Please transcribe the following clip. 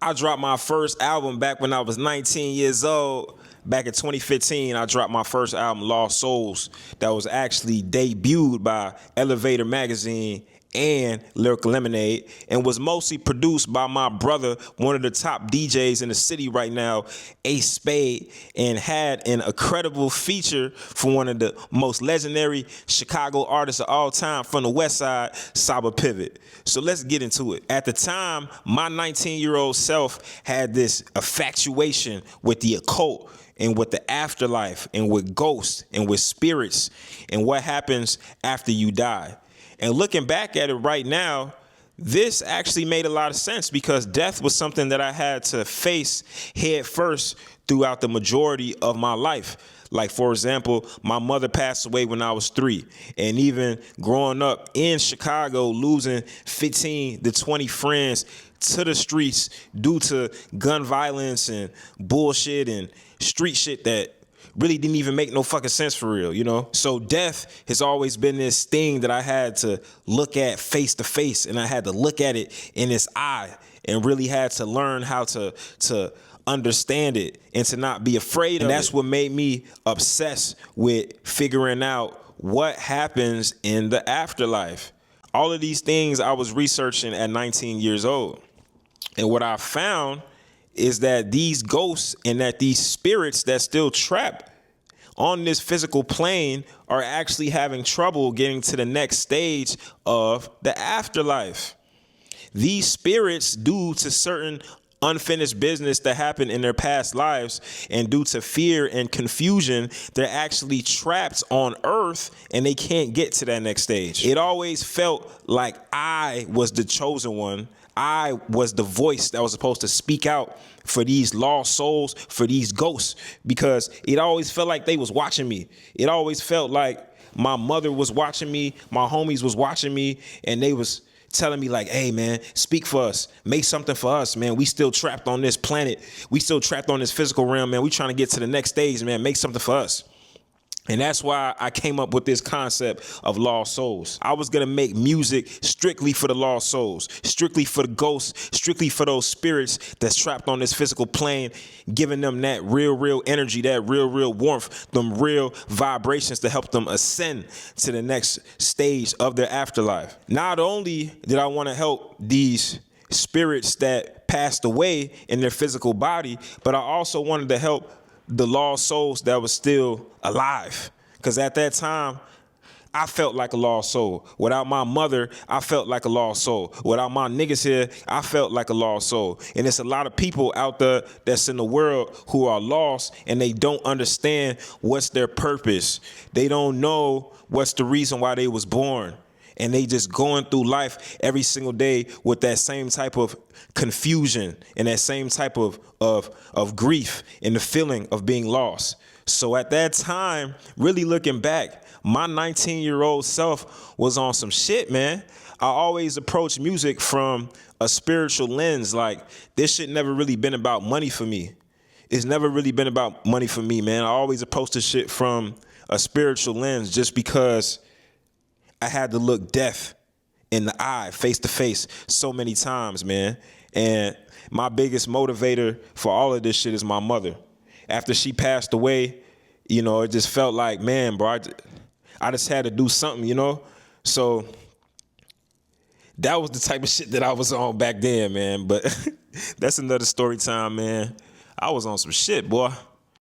I dropped my first album back when I was 19 years old. Back in 2015, I dropped my first album, Lost Souls, that was actually debuted by Elevator Magazine and Lyrical Lemonade, and was mostly produced by my brother, one of the top DJs in the city right now, Ace Spade, and had an incredible feature for one of the most legendary Chicago artists of all time from the West Side, Saba Pivot. So let's get into it. At the time, my 19-year-old self had this infatuation with the occult and with the afterlife and with ghosts and with spirits and what happens after you die. And looking back at it right now, this actually made a lot of sense because death was something that I had to face head first throughout the majority of my life. Like, for example, my mother passed away when I was 3. And even growing up in Chicago, losing 15 to 20 friends to the streets due to gun violence and bullshit and street shit that really didn't even make no fucking sense for real, you know? So death has always been this thing that I had to look at face to face, and I had to look at it in its eye and really had to learn how to understand it and to not be afraid of it. And that's what made me obsessed with figuring out what happens in the afterlife. All of these things I was researching at 19 years old. And what I found is that these ghosts and that these spirits that still trapped on this physical plane are actually having trouble getting to the next stage of the afterlife. These spirits, due to certain unfinished business that happened in their past lives and due to fear and confusion, they're actually trapped on earth and they can't get to that next stage. It always felt like I was the chosen one. I was the voice that was supposed to speak out for these lost souls, for these ghosts, because it always felt like they was watching me. It always felt like my mother was watching me, my homies was watching me, and they was telling me like, hey man, speak for us, make something for us, man. We still trapped on this planet. We still trapped on this physical realm, man. We trying to get to the next stage, man. Make something for us. And that's why I came up with this concept of lost souls. I was going to make music strictly for the lost souls, strictly for the ghosts, strictly for those spirits that's trapped on this physical plane, giving them that real energy, that real warmth, them real vibrations to help them ascend to the next stage of their afterlife. Not only did I want to help these spirits that passed away in their physical body, but I also wanted to help the lost souls that was still alive. Because at that time, I felt like a lost soul. Without my mother, I felt like a lost soul. Without my niggas here, I felt like a lost soul. And there's a lot of people out there that's in the world who are lost and they don't understand what's their purpose. They don't know what's the reason why they was born. And they just going through life every single day with that same type of confusion and that same type of grief and the feeling of being lost. So at that time, really looking back, my 19-year-old self was on some shit, man. I always approach music from a spiritual lens. Like, this shit never really been about money for me. It's never really been about money for me, man. I always approach this shit from a spiritual lens just because I had to look death in the eye, face to face, so many times, man. And my biggest motivator for all of this shit is my mother. After she passed away, you know, it just felt like, man, bro, I just had to do something, you know? So that was the type of shit that I was on back then, man. But that's another story time, man. I was on some shit, boy.